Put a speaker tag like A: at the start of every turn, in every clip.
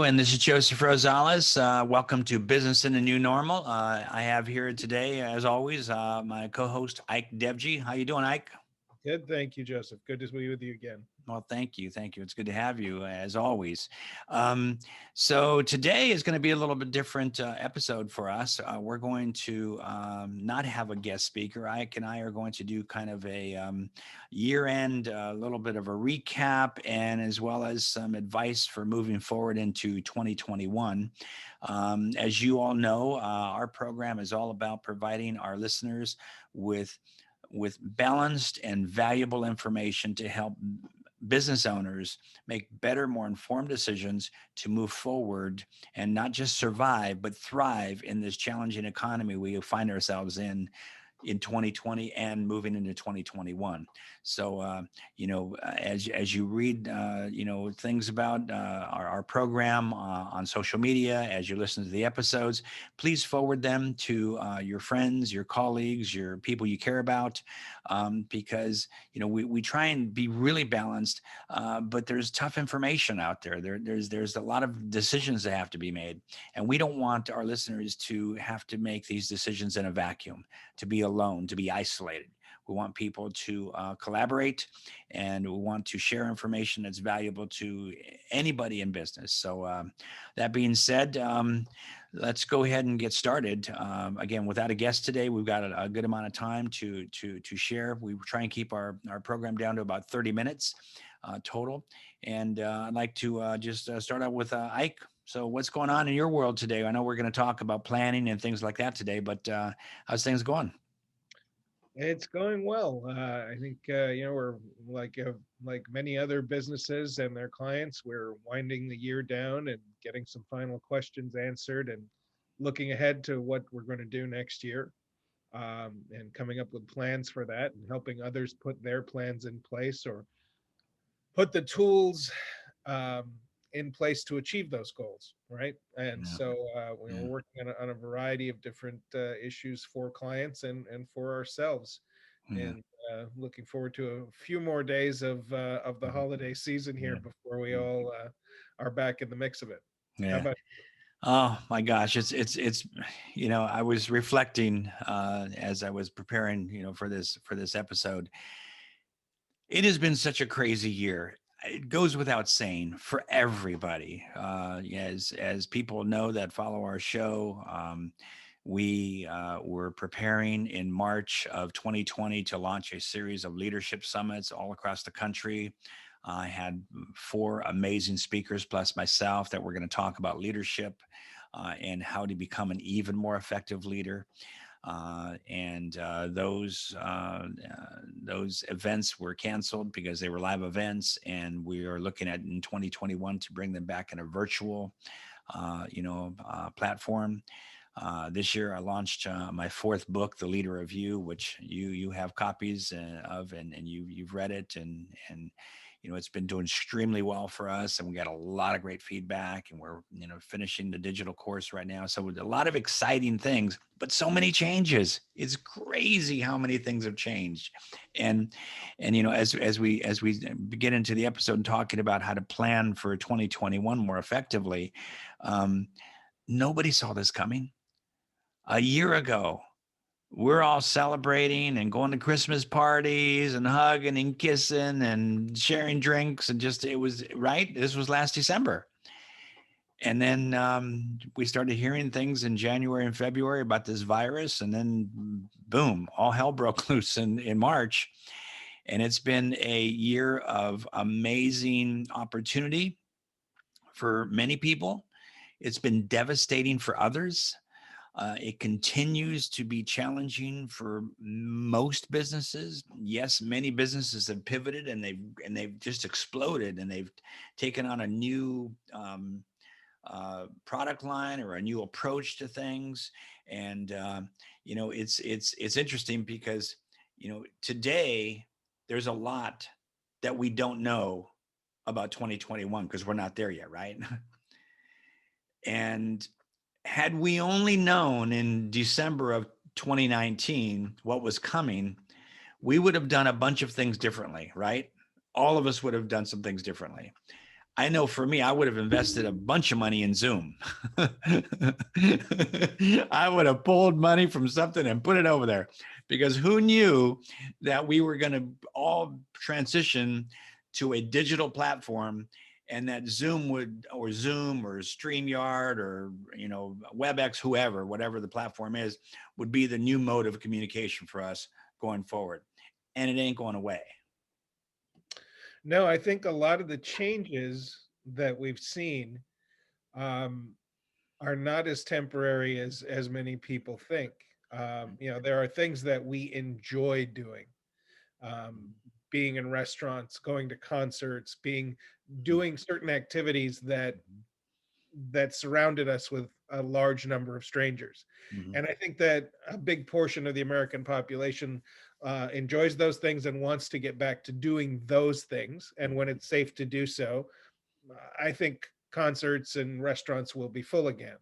A: and this is Joseph Rosales. Welcome to Business in the New Normal. I have here today, as always, my co-host Ike Devji. How you doing, Ike?
B: Good. Thank you, Joseph. Good to be with you again.
A: Well, thank you. Thank you. It's good to have you as always. Um, so today is going to be a little bit different episode for us. We're going to not have a guest speaker. Ike and I are going to do kind of a year end, a little bit of a recap, and as well as some advice for moving forward into 2021. As you all know, our program is all about providing our listeners with balanced and valuable information to help business owners make better, more informed decisions to move forward and not just survive, but thrive in this challenging economy we find ourselves in 2020 and moving into 2021. So, as you read, things about our program on social media, as you listen to the episodes, please forward them to your friends, your colleagues, your people you care about, because, we try and be really balanced, but there's tough information out there. There's a lot of decisions that have to be made, and we don't want our listeners to have to make these decisions in a vacuum, to be alone, to be isolated. We want people to collaborate, and we want to share information that's valuable to anybody in business. So that being said, let's go ahead and get started. Again, without a guest today, we've got a good amount of time to share. We try and keep our program down to about 30 minutes total. And I'd like to just start out with Ike. So what's going on in your world today? I know we're going to talk about planning and things like that today, but how's things going?
B: It's going well. I think we're like many other businesses and their clients. We're winding the year down and getting some final questions answered, and looking ahead to what we're going to do next year, and coming up with plans for that, and helping others put their plans in place or put the tools um, in place to achieve those goals, right? And
A: Yeah.
B: so we're
A: Yeah.
B: working on a variety of different issues for clients and for ourselves,
A: Yeah.
B: and looking forward to a few more days of the holiday season here
A: Yeah.
B: before we all are back in the mix of it. How
A: Yeah.
B: about
A: Oh my gosh, it's I was reflecting as I was preparing, for this episode. It has been such a crazy year. It goes without saying for everybody. As people know that follow our show, we were preparing in March of 2020 to launch a series of leadership summits all across the country. I had four amazing speakers plus myself that were going to talk about leadership and how to become an even more effective leader. And those events were canceled because they were live events, and we are looking at in 2021 to bring them back in a virtual, platform. This year, I launched my fourth book, The Leader of You, which you have copies of, and you've read it, and it's been doing extremely well for us, and we got a lot of great feedback, and we're finishing the digital course right now. So a lot of exciting things, but so many changes. It's crazy how many things have changed, and as we get into the episode and talking about how to plan for 2021 more effectively, um, nobody saw this coming a year ago. We're all celebrating and going to Christmas parties and hugging and kissing and sharing drinks, and just it was right. This was last December, and then we started hearing things in January and February about this virus, and then boom, all hell broke loose in March. And it's been a year of amazing opportunity for many people. It's been devastating for others. It continues to be challenging for most businesses. Yes, many businesses have pivoted, and they've just exploded, and they've taken on a new product line or a new approach to things. And it's interesting because today there's a lot that we don't know about 2021 because we're not there yet, right? And had we only known in December of 2019 what was coming, we would have done a bunch of things differently, right? All of us would have done some things differently. I know for me, I would have invested a bunch of money in Zoom. I would have pulled money from something and put it over there, because who knew that we were going to all transition to a digital platform, and that Zoom would, or Zoom or StreamYard or, WebEx, whoever, whatever the platform is, would be the new mode of communication for us going forward. And it ain't going away.
B: No, I think a lot of the changes that we've seen um, are not as temporary as many people think. There are things that we enjoy doing, um, being in restaurants, going to concerts, being doing certain activities that surrounded us with a large number of strangers.
A: Mhm.
B: And I think that a big portion of the American population enjoys those things and wants to get back to doing those things. And when it's safe to do so, I think concerts and restaurants will be full again,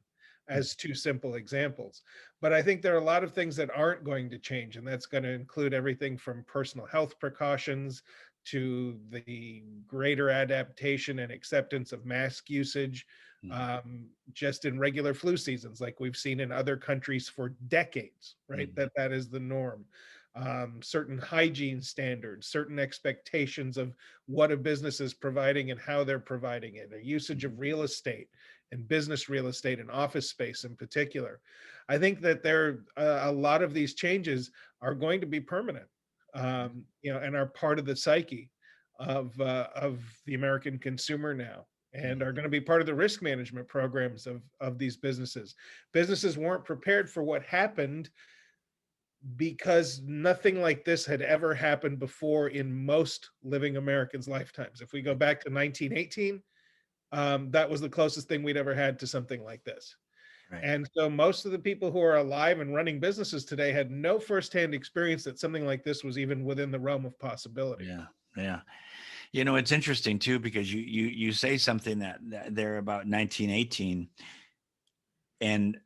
B: as two simple examples. But I think there are a lot of things that aren't going to change, and that's going to include everything from personal health precautions to the greater adaptation and acceptance of mask usage,
A: Mhm.
B: just in regular flu seasons, like we've seen in other countries for decades, right?
A: Mhm.
B: That is the norm. Certain hygiene standards, certain expectations of what a business is providing and how they're providing it, a usage of real estate and business real estate and office space in particular. I think that there a lot of these changes are going to be permanent, and are part of the psyche of the American consumer now, and are going to be part of the risk management programs of these businesses. Businesses weren't prepared for what happened because nothing like this had ever happened before in most living Americans' lifetimes. If we go back to 1918, that was the closest thing we'd ever had to something like this.
A: Right.
B: And so most of the people who are alive and running businesses today had no firsthand experience that something like this was even within the realm of possibility.
A: Yeah. Yeah. It's interesting too, because you say something that there about 1918, and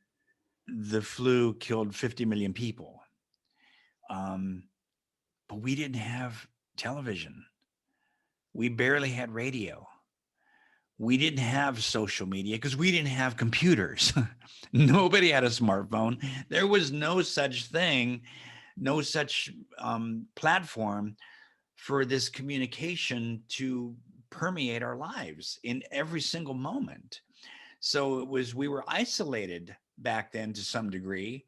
A: the flu killed 50 million people. Um, but we didn't have television. We barely had radio. We didn't have social media because we didn't have computers. Nobody had a smartphone. There was no such thing, no such platform for this communication to permeate our lives in every single moment. So we were isolated back then to some degree.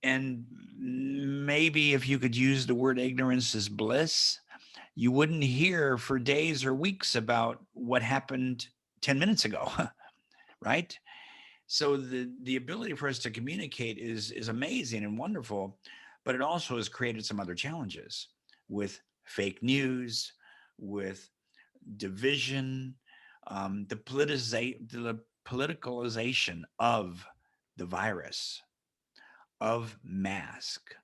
A: And maybe if you could use the word ignorance is bliss, you wouldn't hear for days or weeks about what happened 10 minutes ago, right? So the ability for us to communicate is amazing and wonderful, but it also has created some other challenges with fake news, with division, the politicalization of the virus, of mask,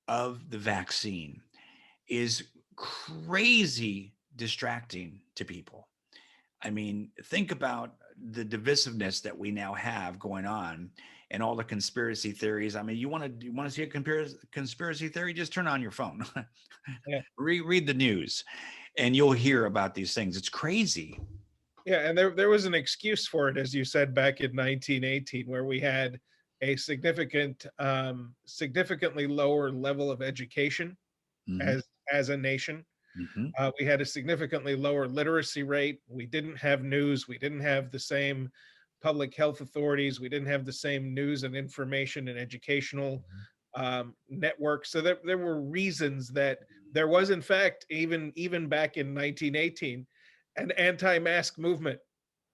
A: of the vaccine is crazy distracting to people. I mean, think about the divisiveness that we now have going on and all the conspiracy theories. I mean, you want to see a conspiracy theory? Just turn on your phone,
B: Yeah.
A: read the news, and you'll hear about these things. It's crazy.
B: Yeah, and there was an excuse for it, as you said, back in 1918, where we had a significantly lower level of education
A: Hmm.
B: as a nation.
A: Hmm.
B: We had a significantly lower literacy rate. We didn't have news. We didn't have the same public health authorities. We didn't have the same news and information and educational networks. So there were reasons that there was, in fact, even back in 1918, an anti-mask movement, uh,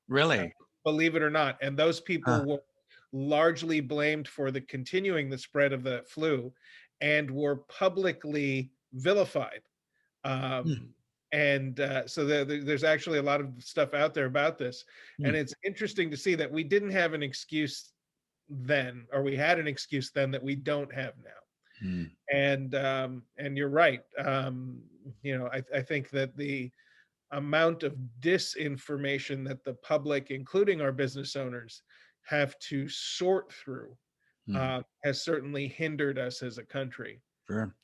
A: Really?
B: believe it or not. And those
A: Huh.
B: people were largely blamed for the continuing the spread of the flu and were publicly vilified.
A: Hmm.
B: So there's actually a lot of stuff out there about this.
A: Hmm.
B: And it's interesting to see that we didn't have an excuse then, or we had an excuse then that we don't have now.
A: Hmm.
B: And you're right. I think that the amount of disinformation that the public, including our business owners, have to sort through
A: Hmm.
B: has certainly hindered us as a country
A: Sure.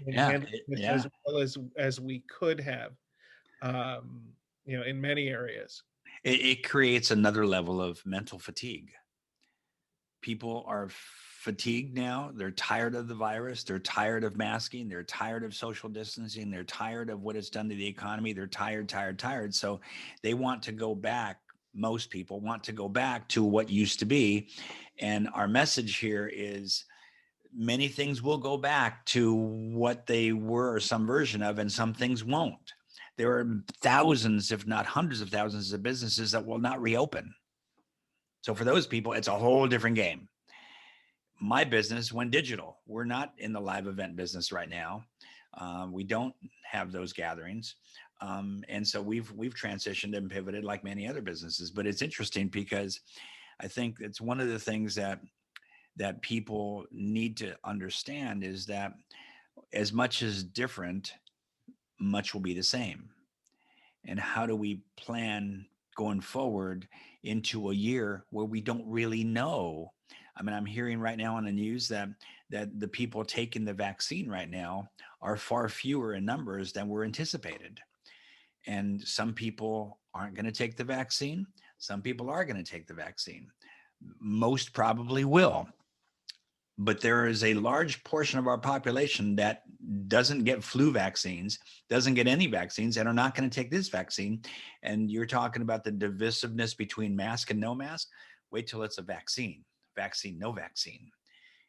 B: in
A: Yeah.
B: handling this
A: Yeah.
B: as well as we could have. Um, in many areas.
A: It creates another level of mental fatigue. People are fatigued now. They're tired of the virus. They're tired of masking. They're tired of social distancing. They're tired of what it's done to the economy. They're tired, tired, tired. So they want to go back. Most people want to go back to what used to be. And our message here is many things will go back to what they were, or some version of, and some things won't. There are thousands, if not hundreds of thousands of businesses that will not reopen. So for those people, it's a whole different game. My business went digital. We're not in the live event business right now. We don't have those gatherings. And so we've transitioned and pivoted like many other businesses. But it's interesting because I think it's one of the things that people need to understand is that as much as different, much will be the same. And how do we plan going forward into a year where we don't really know? I mean, I'm hearing right now on the news that the people taking the vaccine right now are far fewer in numbers than were anticipated. And some people aren't going to take the vaccine. Some people are going to take the vaccine. Most probably will. But there is a large portion of our population that doesn't get flu vaccines, doesn't get any vaccines, and are not going to take this vaccine. And you're talking about the divisiveness between mask and no mask. Wait till it's a vaccine, vaccine, no vaccine.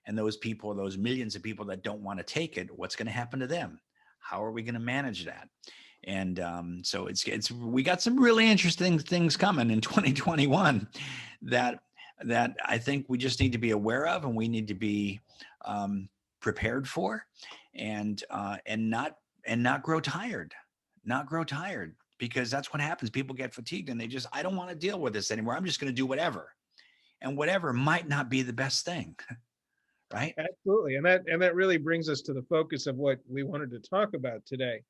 A: And those people, those millions of people that don't want to take it, what's going to happen to them? How are we going to manage that? And so it's we got some really interesting things coming in 2021 that I think we just need to be aware of, and we need to be prepared for, and not grow tired, not grow tired, because that's what happens. People get fatigued and they just, I don't want to deal with this anymore. I'm just going to do whatever, and whatever might not be the best thing, right?
B: Absolutely, and that really brings us to the focus of what we wanted to talk about today.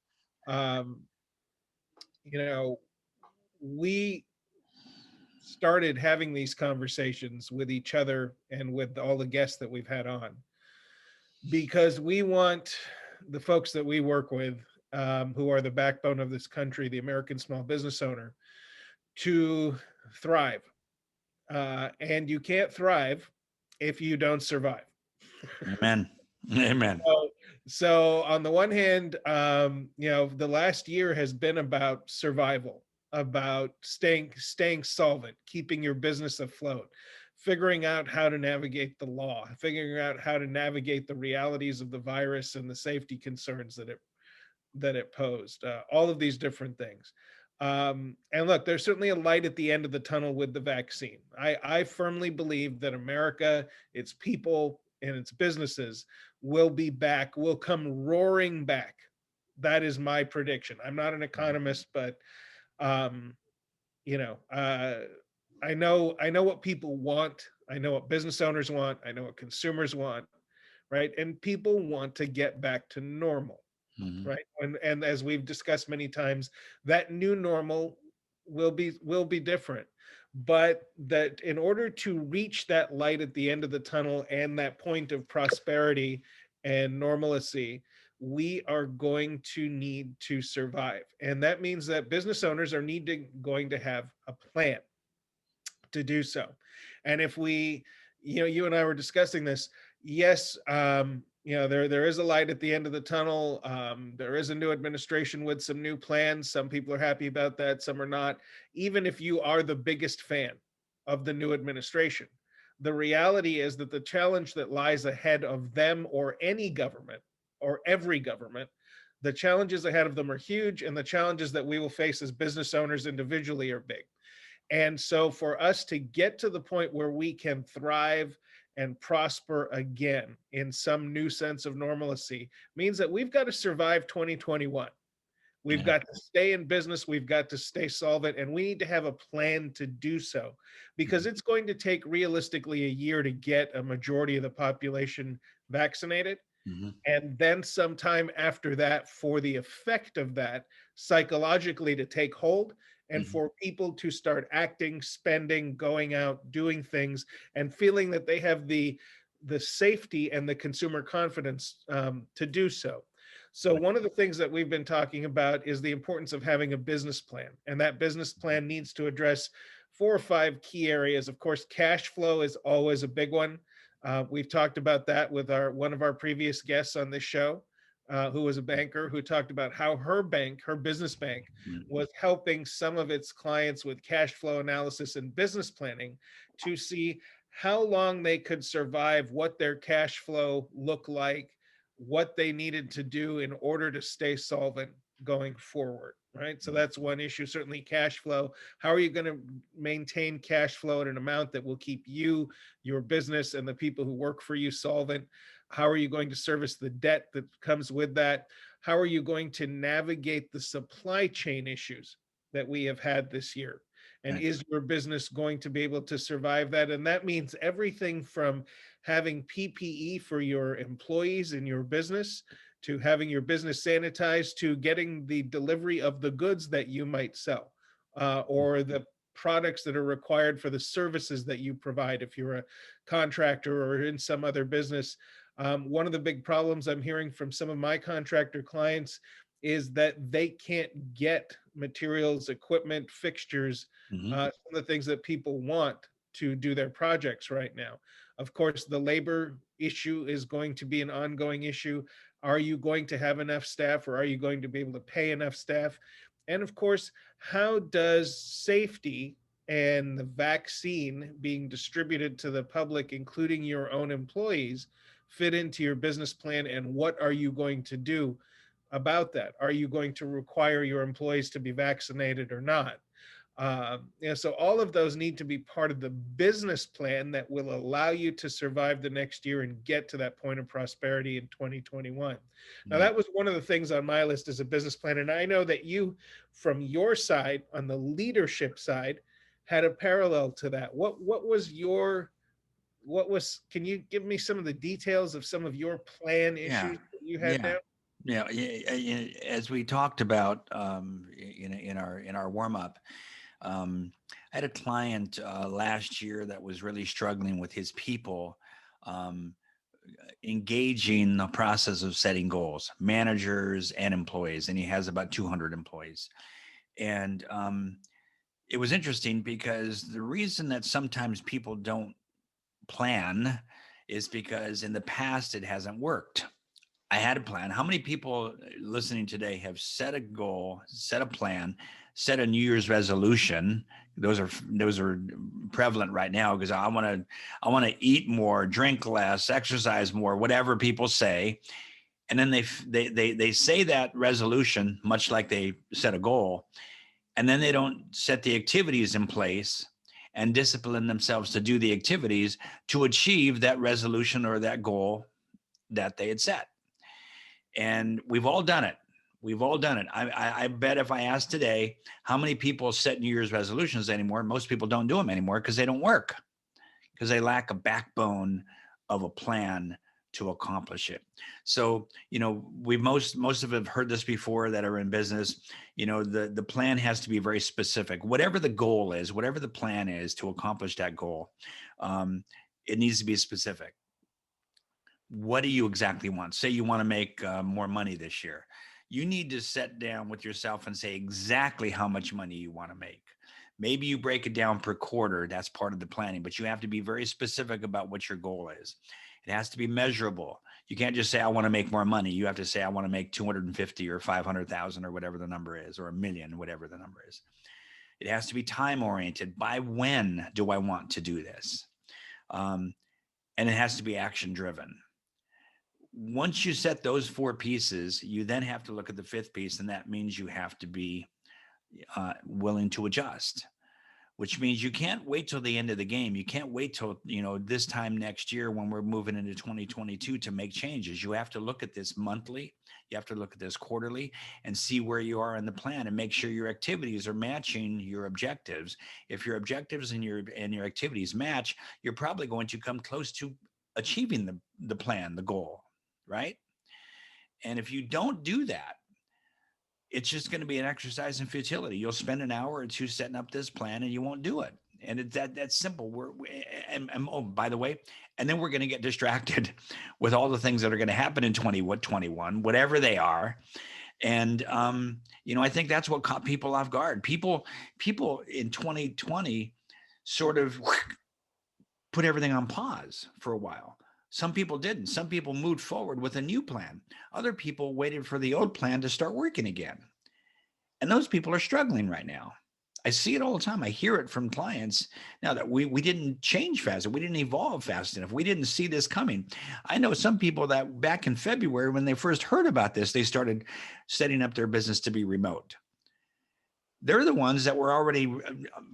B: Um, you know, we started having these conversations with each other and with all the guests that we've had on because we want the folks that we work with, who are the backbone of this country, the American small business owner, to thrive. And you can't thrive if you don't survive.
A: Amen. Amen.
B: So on the one hand, the last year has been about survival, about staying solvent, keeping your business afloat, figuring out how to navigate the law, figuring out how to navigate the realities of the virus and the safety concerns that it posed, all of these different things. And look, there's certainly a light at the end of the tunnel with the vaccine. I firmly believe that America, its people, and its businesses will be back, will come roaring back. That is my prediction. I'm not an economist, but um, you know, uh, I know what people want. I know what business owners want. I know what consumers want, right? And people want to get back to normal,
A: Mhm.
B: right? And as we've discussed many times, that new normal will be different. But that in order to reach that light at the end of the tunnel and that point of prosperity and normalcy, we are going to need to survive. And that means that business owners are going to have a plan to do so. And if we, you and I were discussing this, yes, there is a light at the end of the tunnel. There is a new administration with some new plans. Some people are happy about that, some are not. Even if you are the biggest fan of the new administration, the reality is that the challenge that lies ahead of them, or any government, or every government, the challenges ahead of them are huge, and the challenges that we will face as business owners individually are big. And so for us to get to the point where we can thrive and prosper again in some new sense of normalcy means that we've got to survive 2021. We've
A: Yeah.
B: got to stay in business. We've got to stay solvent, and we need to have a plan to do so, because
A: Mhm.
B: it's going to take realistically a year to get a majority of the population vaccinated.
A: Mhm.
B: And then sometime after that, for the effect of that psychologically to take hold, and
A: Mhm.
B: for people to start acting, spending, going out, doing things, and feeling that they have the safety and the consumer confidence, to do so. So one of the things that we've been talking about is the importance of having a business plan. And that business plan needs to address 4 or 5 key areas. Of course, cash flow is always a big one. We've talked about that with one of our previous guests on this show, who was a banker, who talked about how her bank, her business bank,
A: Mm.
B: was helping some of its clients with cash flow analysis and business planning to see how long they could survive, what their cash flow looked like, what they needed to do in order to stay solvent going forward, right? So that's one issue, certainly cash flow. How are you going to maintain cash flow at an amount that will keep you, your business, and the people who work for you solvent? How are you going to service the debt that comes with that? How are you going to navigate the supply chain issues that we have had this year? And
A: Right.
B: is your business going to be able to survive that? And that means everything from having PPE for your employees in your business, to having your business sanitized, to getting the delivery of the goods that you might sell, or the products that are required for the services that you provide if you're a contractor or in some other business. One of the big problems I'm hearing from some of my contractor clients is that they can't get materials, equipment, fixtures,
A: Mhm.
B: some of the things that people want to do their projects right now. Of course, the labor issue is going to be an ongoing issue. Are you going to have enough staff, or are you going to be able to pay enough staff? And of course, how does safety and the vaccine being distributed to the public, including your own employees, fit into your business plan? And what are you going to do about that? Are you going to require your employees to be vaccinated or not? So all of those need to be part of the business plan that will allow you to survive the next year and get to that point of prosperity in 2021. Now,
A: Yeah.
B: that was one of the things on my list as a business plan. And I know that you, from your side, on the leadership side, had a parallel to that. What was your, can you give me some of the details of some of your plan
A: Yeah.
B: issues that you had
A: Yeah.
B: now?
A: Yeah. As we talked about in our warm up, I had a client last year that was really struggling with his people, um, engaging the process of setting goals, managers and employees, and he has about 200 employees. And it was interesting because the reason that sometimes people don't plan is because in the past it hasn't worked. I had a plan. How many people listening today have set a goal, set a plan, set a New Year's resolution? Those are prevalent right now because I want to eat more, drink less, exercise more, whatever people say, and then they say that resolution much like they set a goal, and then they don't set the activities in place and discipline themselves to do the activities to achieve that resolution or that goal that they had set. And we've all done it. We've all done it. I bet if I asked today how many people set New Year's resolutions anymore, most people don't do them anymore because they don't work, because they lack a backbone of a plan to accomplish it. So, we most of have heard this before that are in business. The plan has to be very specific. Whatever the goal is, whatever the plan is to accomplish that goal, um, it needs to be specific. What do you exactly want? Say you want to make more money this year. You need to sit down with yourself and say exactly how much money you want to make. Maybe you break it down per quarter. That's part of the planning, but you have to be very specific about what your goal is. It has to be measurable. You can't just say, I want to make more money. You have to say, I want to make 250 or 500,000 or whatever the number is, or a million, whatever the number is. It has to be time oriented. By when do I want to do this? Um, and it has to be action driven. Once you set those four pieces, you then have to look at the fifth piece, and that means you have to be willing to adjust. Which means you can't wait till the end of the game. You can't wait till this time next year when we're moving into 2022 to make changes. You have to look at this monthly. You have to look at this quarterly and see where you are in the plan and make sure your activities are matching your objectives. If your objectives and your activities match, you're probably going to come close to achieving the plan, the goal, right? And if you don't do that, it's just going to be an exercise in futility. You'll spend an hour or two setting up this plan and you won't do it. And it's that's simple. And oh, by the way, and then we're going to get distracted with all the things that are going to happen in 21, whatever they are. And I think that's what caught people off guard. People in 2020 sort of put everything on pause for a while. Some people didn't. Some people moved forward with a new plan. Other people waited for the old plan to start working again. And those people are struggling right now. I see it all the time. I hear it from clients now that we didn't change fast, we didn't evolve fast enough. We didn't see this coming. I know some people that back in February, when they first heard about this, they started setting up their business to be remote. They're the ones that were already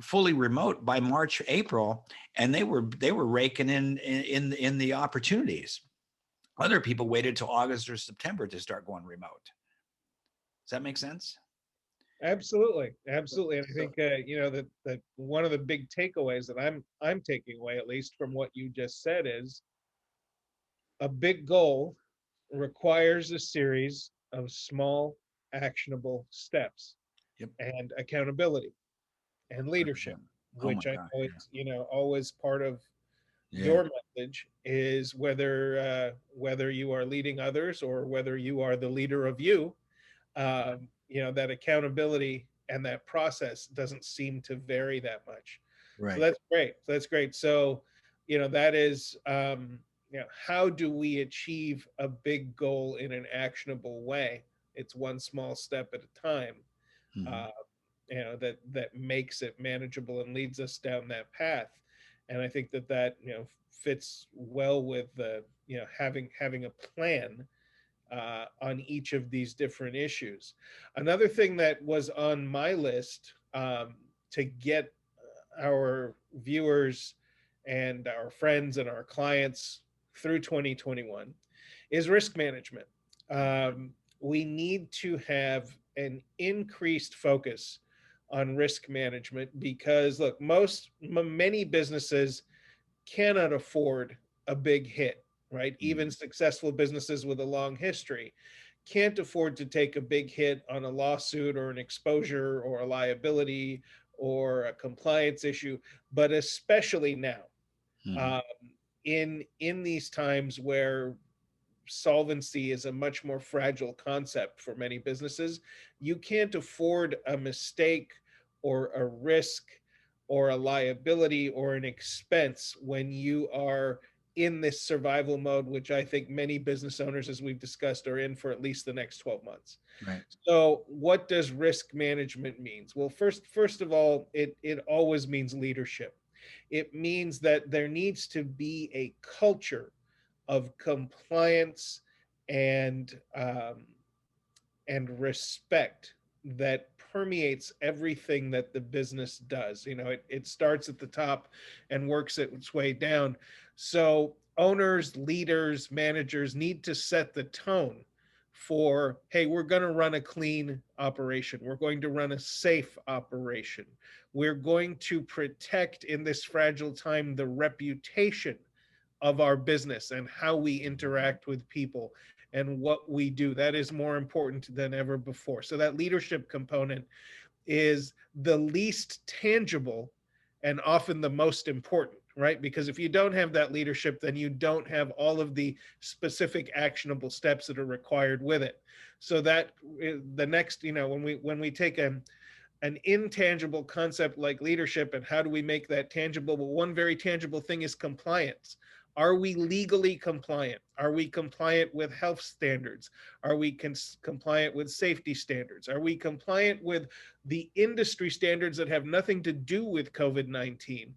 A: fully remote by March, April, and they were raking in the opportunities. Other people waited till August or September to start going remote. Does that make sense?
B: Absolutely, absolutely. And I
A: So,
B: think that one of the big takeaways that I'm taking away, at least from what you just said, is a big goal requires a series of small, actionable steps
A: yep.
B: and accountability and leadership,
A: 100%. Oh my
B: which I
A: God.
B: know it's always part of
A: Yeah.
B: your message is whether you are leading others or whether you are the leader of you, that accountability and that process doesn't seem to vary that much. So
A: Right.
B: that's great. That's great. So, that is, how do we achieve a big goal in an actionable way? It's one small step at a time.
A: Mhm.
B: Uh, that makes it manageable and leads us down that path. And I think that fits well with the having a plan on each of these different issues. Another thing that was on my list to get our viewers and our friends and our clients through 2021 is risk management. We need to have an increased focus on risk management because, look, many businesses cannot afford a big hit, right? Even
A: Mhm.
B: successful businesses with a long history can't afford to take a big hit on a lawsuit or an exposure or a liability or a compliance issue, but especially now,
A: Mhm.
B: um, in these times where solvency is a much more fragile concept for many businesses. You can't afford a mistake or a risk or a liability or an expense when you are in this survival mode, which I think many business owners, as we've discussed, are in for at least the next 12 months.
A: Right.
B: So what does risk management means? Well, first of all, it always means leadership. It means that there needs to be a culture of compliance and respect that permeates everything that the business does. It starts at the top and works its way down. So owners, leaders, managers need to set the tone for, hey, we're going to run a clean operation. We're going to run a safe operation. We're going to protect in this fragile time the reputation of our business and how we interact with people and what we do. That is more important than ever before. So that leadership component is the least tangible and often the most important, right? Because if you don't have that leadership, then you don't have all of the specific actionable steps that are required with it. So that the next, when we take an intangible concept like leadership and how do we make that tangible? Well, one very tangible thing is compliance. Are we legally compliant? Are we compliant with health standards? Are we compliant with safety standards? Are we compliant with the industry standards that have nothing to do with COVID-19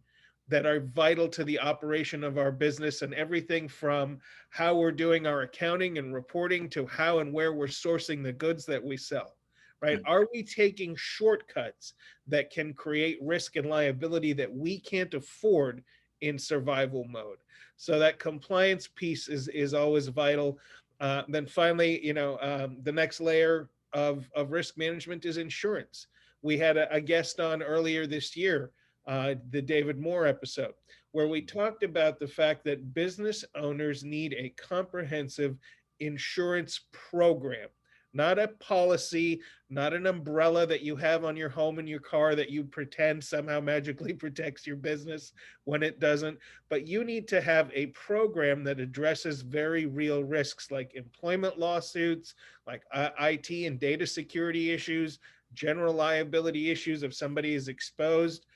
B: that are vital to the operation of our business and everything from how we're doing our accounting and reporting to how and where we're sourcing the goods that we sell? Right?
A: Right.
B: Are we taking shortcuts that can create risk and liability that we can't afford in survival mode? So that compliance piece is always vital. Then finally, the next layer of risk management is insurance. We had a guest on earlier this year, the David Moore episode, where we talked about the fact that business owners need a comprehensive insurance program not a policy, not an umbrella that you have on your home and your car that you pretend somehow magically protects your business when it doesn't. But you need to have a program that addresses very real risks like employment lawsuits, like IT and data security issues, general liability issues if somebody is exposed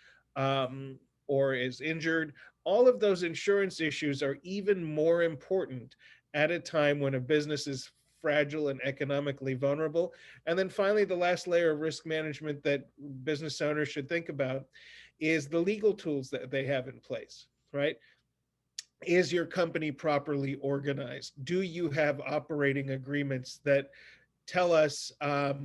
B: or is injured. All of those insurance issues are even more important at a time when a business is fragile and economically vulnerable. And then finally, the last layer of risk management that business owners should think about is the legal tools that they have in place, right? Is your company properly organized? Do you have operating agreements that tell us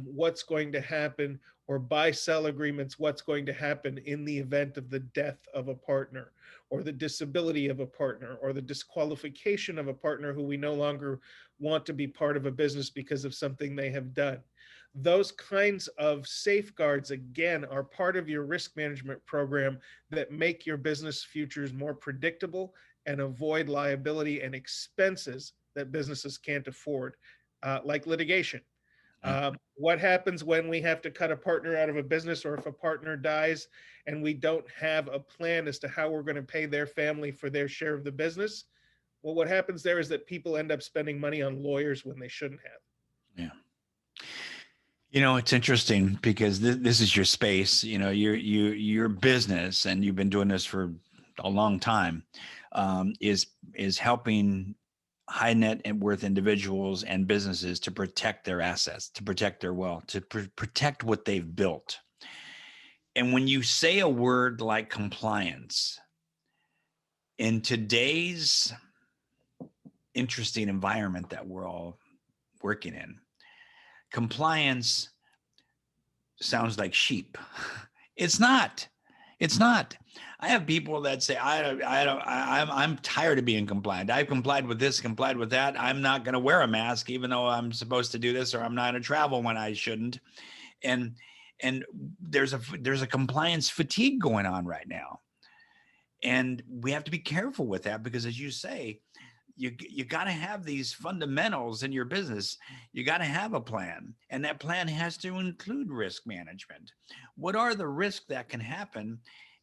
B: what's going to happen, or buy sell agreements, what's going to happen in the event of the death of a partner, or the disability of a partner, or the disqualification of a partner who we no longer want to be part of a business because of something they have done? Those kinds of safeguards, again, are part of your risk management program that make your business futures more predictable and avoid liability and expenses that businesses can't afford, like litigation.
A: Yeah.
B: What happens when we have to cut a partner out of a business, or if a partner dies and we don't have a plan as to how we're going to pay their family for their share of the business? Well, what happens there is that people end up spending money on lawyers when they shouldn't have.
A: Yeah. It's interesting because this is your space. Your business, and you've been doing this for a long time, is helping high net worth individuals and businesses to protect their assets, to protect their wealth, to protect what they've built. And when you say a word like compliance, in today's interesting environment that we're all working in, compliance sounds like sheep. It's not. It's not. I have people that say, I'm tired of being compliant. I've complied with this, complied with that. I'm not going to wear a mask, even though I'm supposed to do this, or I'm not going to travel when I shouldn't. And there's a compliance fatigue going on right now. And we have to be careful with that because, as you say, you got to have these fundamentals in your business. You got to have a plan, and that plan has to include risk management. What are the risks that can happen?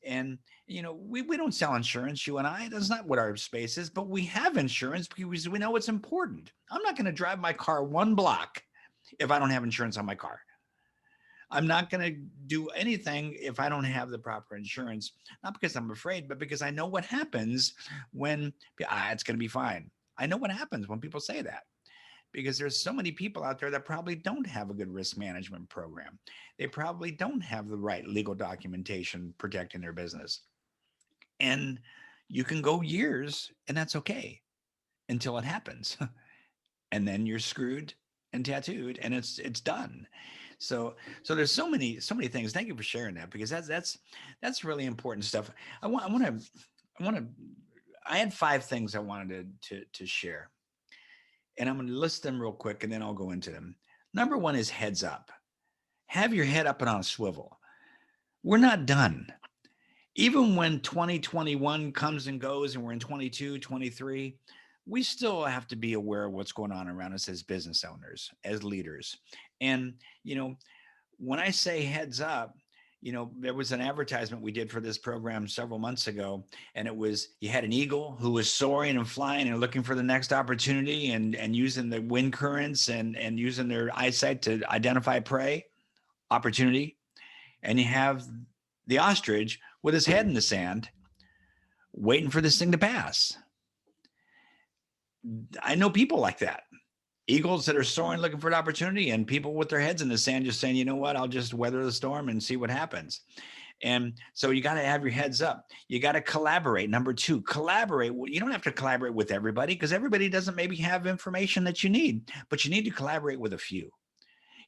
A: And we don't sell insurance, you and I. That's not what our space is, but we have insurance because we know it's important. I'm not going to drive my car one block if I don't have insurance on my car. I'm not going to do anything if I don't have the proper insurance, not because I'm afraid, but because I know what happens when it's going to be fine. I know what happens when people say that, because there's so many people out there that probably don't have a good risk management program. They probably don't have the right legal documentation protecting their business. And you can go years and that's okay until it happens. And then you're screwed and tattooed and it's done. So there's so many things. Thank you for sharing that, because that's really important stuff. I had 5 things I wanted to share, and I'm going to list them real quick and then I'll go into them. Number 1 is heads up. Have your head up and on a swivel. We're not done. Even when 2021 comes and goes and we're in 22, 23, we still have to be aware of what's going on around us as business owners, as leaders. And, when I say heads up, there was an advertisement we did for this program several months ago, and it was, you had an eagle who was soaring and flying and looking for the next opportunity and using the wind currents and using their eyesight to identify prey, opportunity. And you have the ostrich with his head in the sand, waiting for this thing to pass. I know people like that. Eagles that are soaring, looking for an opportunity, and people with their heads in the sand just saying, you know what, I'll just weather the storm and see what happens. And so you got to have your heads up. You got to collaborate. Number 2, collaborate. You don't have to collaborate with everybody, because everybody doesn't maybe have information that you need, but you need to collaborate with a few.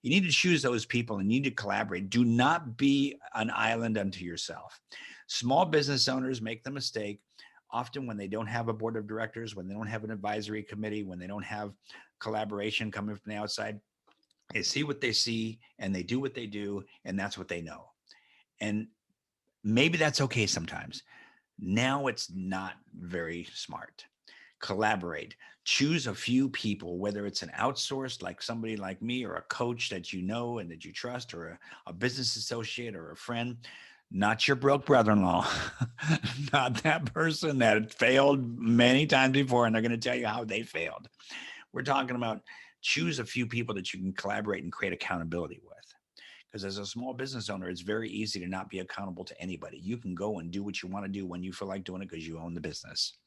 A: You need to choose those people and you need to collaborate. Do not be an island unto yourself. Small business owners make the mistake often when they don't have a board of directors, when they don't have an advisory committee, when they don't have collaboration coming from the outside. They see what they see and they do what they do, and that's what they know. And maybe that's okay sometimes. Now it's not very smart. Collaborate. Choose a few people, whether it's an outsourced, like somebody like me, or a coach that you know and that you trust, or a business associate or a friend. Not your broke brother-in-law, not that person that failed many times before and they're going to tell you how they failed. We're talking about choose a few people that you can collaborate and create accountability with. Because as a small business owner, it's very easy to not be accountable to anybody. You can go and do what you want to do when you feel like doing it because you own the business,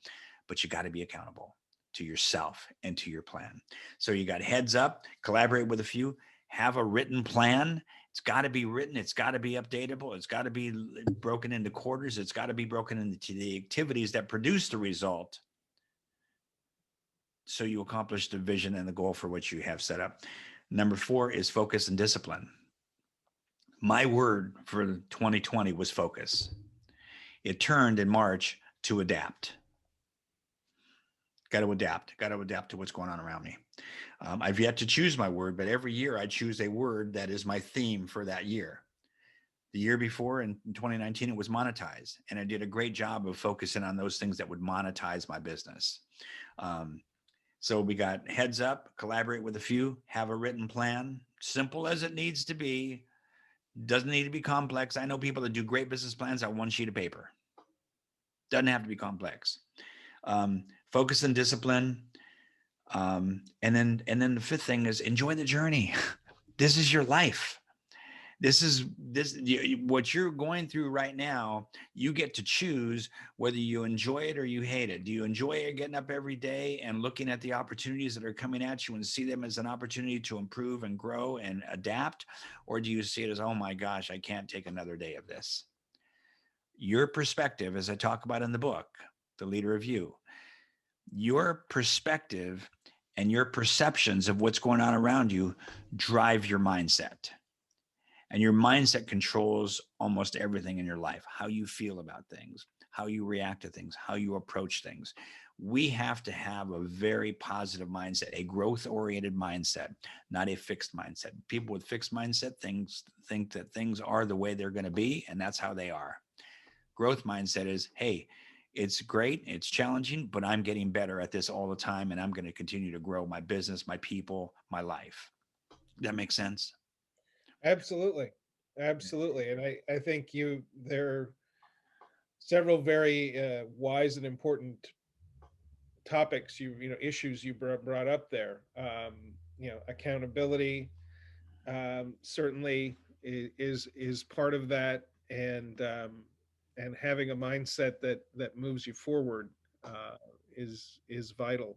A: but you got to be accountable to yourself and to your plan. So you got heads up, collaborate with a few, have a written plan. It's got to be written. It's got to be updatable. It's got to be broken into quarters. It's got to be broken into the activities that produce the result, so you accomplish the vision and the goal for which you have set up. Number 4 is focus and discipline. My word for 2020 was focus. It turned in March to adapt. Got to adapt. Got to adapt to what's going on around me. I've yet to choose my word, but every year I choose a word that is my theme for that year. The year before in 2019, it was monetize. And I did a great job of focusing on those things that would monetize my business. So we got heads up, collaborate with a few, have a written plan, simple as it needs to be. Doesn't need to be complex. I know people that do great business plans on one sheet of paper. Doesn't have to be complex. Focus and discipline. And then the fifth thing is enjoy the journey. This is your life. This what you're going through right now. You get to choose whether you enjoy it or you hate it. Do you enjoy it, getting up every day and looking at the opportunities that are coming at you and see them as an opportunity to improve and grow and adapt? Or do you see it as, oh my gosh, I can't take another day of this? Your perspective, as I talk about in the book, The Leader of You, your perspective and your perceptions of what's going on around you drive your mindset. And your mindset controls almost everything in your life, how you feel about things, how you react to things, how you approach things. We have to have a very positive mindset, a growth-oriented mindset, not a fixed mindset. People with fixed mindset think that things are the way they're going to be, and that's how they are. Growth mindset is, hey, it's great, it's challenging, but I'm getting better at this all the time, and I'm going to continue to grow my business, my people, my life. That makes sense?
B: Absolutely. Absolutely. And I think there are several very wise and important topics issues you brought up there. Accountability certainly is part of that, and having a mindset that moves you forward uh, is vital.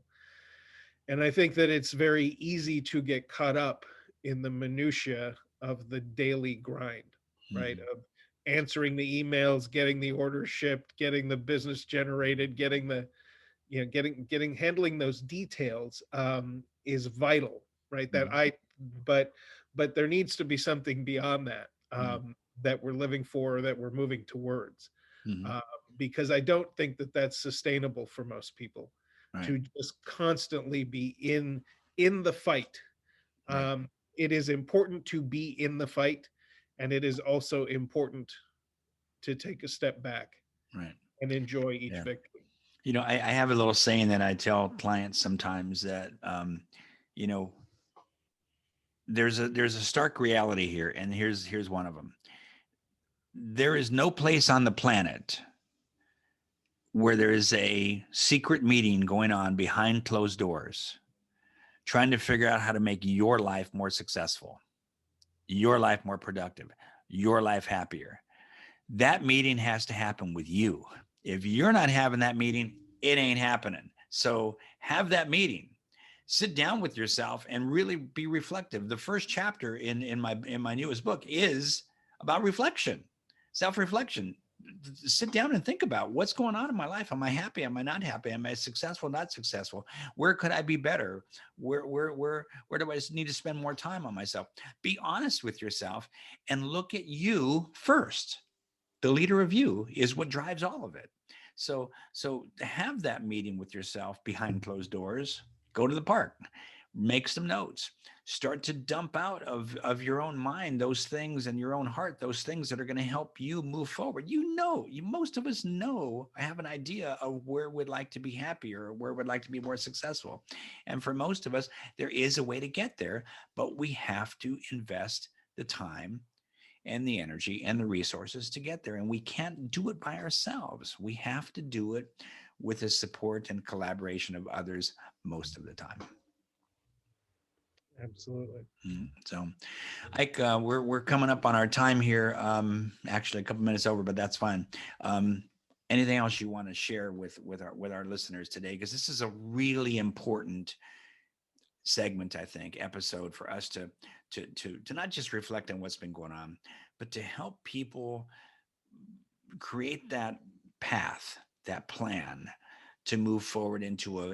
B: And I think that it's very easy to get caught up in the minutia of the daily grind, right?
A: Mhm.
B: Of answering the emails, getting the orders shipped, getting the business generated, getting the getting handling those details is vital, right?
A: Mhm.
B: But there needs to be something beyond that,
A: Mhm.
B: that we're living for, that we're moving towards,
A: Mhm.
B: uh, because I don't think that that's sustainable for most people
A: Right.
B: to just constantly be in the fight.
A: Right.
B: Um, it is important to be in the fight, and it is also important to take a step back
A: Right.
B: and enjoy each
A: Yeah.
B: victory.
A: I have a little saying that I tell clients sometimes that, you know, there's a stark reality here, and here's one of them. There is no place on the planet where there is a secret meeting going on behind closed doors, trying to figure out how to make your life more successful, your life more productive, your life happier. That meeting has to happen with you. If you're not having that meeting, it ain't happening. So have that meeting. Sit down with yourself and really be reflective. The first chapter in my newest book is about reflection, self-reflection. Sit down and think about what's going on in my life. Am I happy? Am I not happy? Am I successful? Not successful? Where could I be better? Where do I need to spend more time on myself? Be honest with yourself and look at you first. The leader of you is what drives all of it. So to have that meeting with yourself behind closed doors, go to the park, make some notes, start to dump out of your own mind those things and your own heart, those things that are going to help you move forward. Most of us know, I have an idea of where we'd like to be happier or where we'd like to be more successful. And for most of us, there is a way to get there, but we have to invest the time and the energy and the resources to get there. And we can't do it by ourselves. We have to do it with the support and collaboration of others most of the time.
B: Absolutely.
A: So, Ike, we're coming up on our time here. Actually, a couple minutes over, but that's fine. Anything else you want to share with our listeners today? Because this is a really important segment, I think, episode for us to not just reflect on what's been going on, but to help people create that path, that plan to move forward into a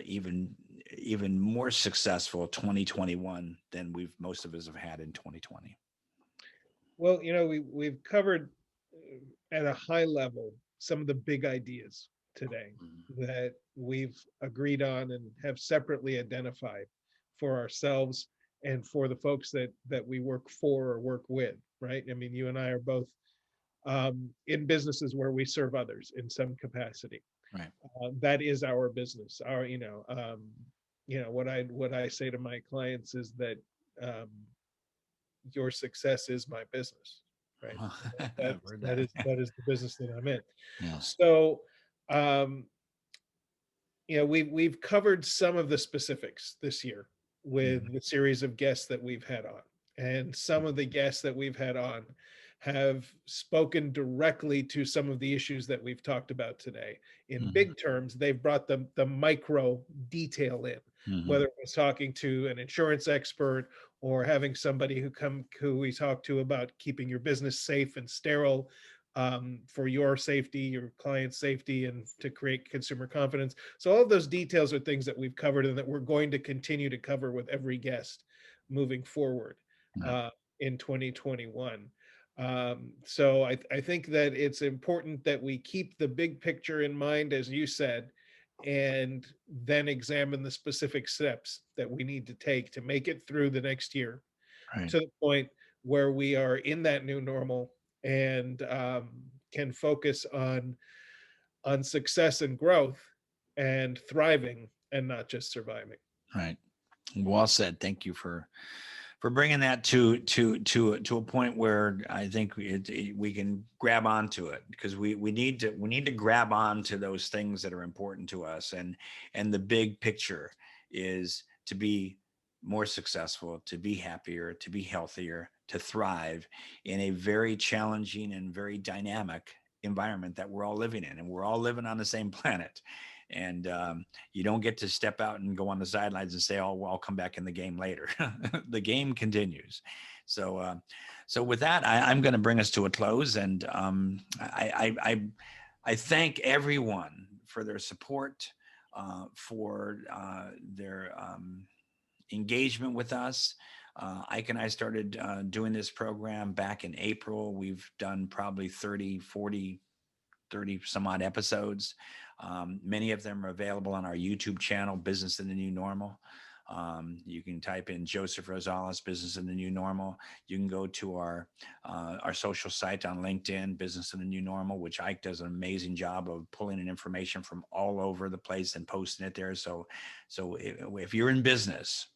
A: even more successful 2021 than most of us have had in 2020.
B: Well, we've covered at a high level some of the big ideas today that we've agreed on and have separately identified for ourselves and for the folks that we work for or work with, right? I mean, you and I are both in businesses where we serve others in some capacity.
A: Right.
B: That is our business. What I say to my clients is that um, your success is my business, right?
A: I've
B: That's
A: heard
B: that
A: that.
B: is that is the business that I'm in.
A: Yeah.
B: So, um, we've covered some of the specifics this year with the series of guests that we've had on, and some of the guests that we've had on have spoken directly to some of the issues that we've talked about today. In
A: Mhm.
B: big terms, they've brought the micro detail in,
A: Mhm.
B: whether it was talking to an insurance expert or having somebody who we talk to about keeping your business safe and sterile, for your safety, your client's safety, and to create consumer confidence. So all of those details are things that we've covered and that we're going to continue to cover with every guest moving forward
A: Yeah.
B: uh, in 2021. So I think that it's important that we keep the big picture in mind, as you said, and then examine the specific steps that we need to take to make it through the next year
A: Right.
B: to the point where we are in that new normal and can focus on success and growth and thriving and not just surviving.
A: Right. Well said. Thank you for bringing that to a point where I think we can grab onto it, because we need to grab onto those things that are important to us, and the big picture is to be more successful, to be happier, to be healthier, to thrive in a very challenging and very dynamic environment that we're all living in, and we're all living on the same planet. And you don't get to step out and go on the sidelines and say, "Oh, well, I'll come back in the game later." The game continues. So with that, I'm going to bring us to a close, and I thank everyone for their support, for their engagement with us. Ike and I started doing this program back in April. We've done probably 30, 40, 30 some odd episodes. Many of them are available on our YouTube channel, Business in the New Normal. You can type in Joseph Rosales, Business in the New Normal. You can go to our social site on LinkedIn, Business in the New Normal, which Ike does an amazing job of pulling in information from all over the place and posting it there. So if you're in business,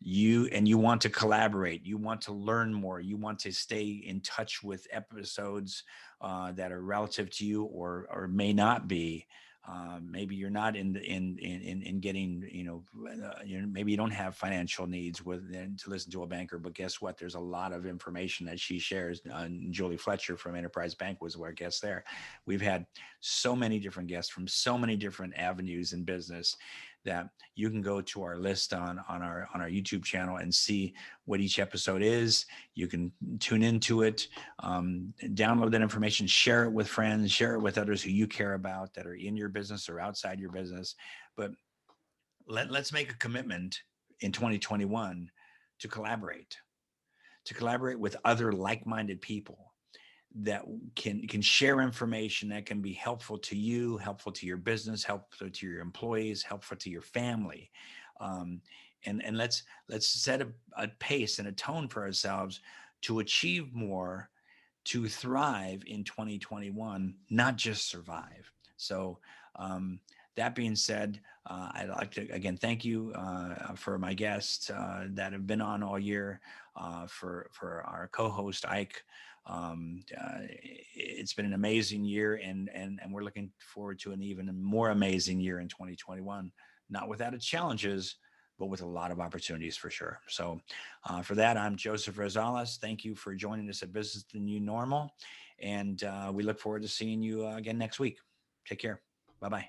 A: you want to collaborate, you want to learn more, you want to stay in touch with episodes that are relative to you or may not be. Maybe you're not in getting, maybe you don't have financial needs to listen to a banker, but guess what? There's a lot of information that she shares. Julie Fletcher from Enterprise Bank was our guest there. We've had so many different guests from so many different avenues in business that you can go to our list on our YouTube channel and see what each episode is. You can tune into it, download that information, share it with friends, share it with others who you care about that are in your business or outside your business. But let's make a commitment in 2021 to collaborate with other like-minded people that can share information that can be helpful to you, helpful to your business, helpful to your employees, helpful to your family. Um, and let's set a pace and a tone for ourselves to achieve more, to thrive in 2021, not just survive. So, um, that being said, I'd like to again thank you for my guests that have been on all year, for our co-host Ike. It's been an amazing year, and we're looking forward to an even more amazing year in 2021. Not without its challenges, but with a lot of opportunities for sure. So, for that, I'm Joseph Rosales. Thank you for joining us at Business the New Normal. And we look forward to seeing you again next week. Take care. Bye bye.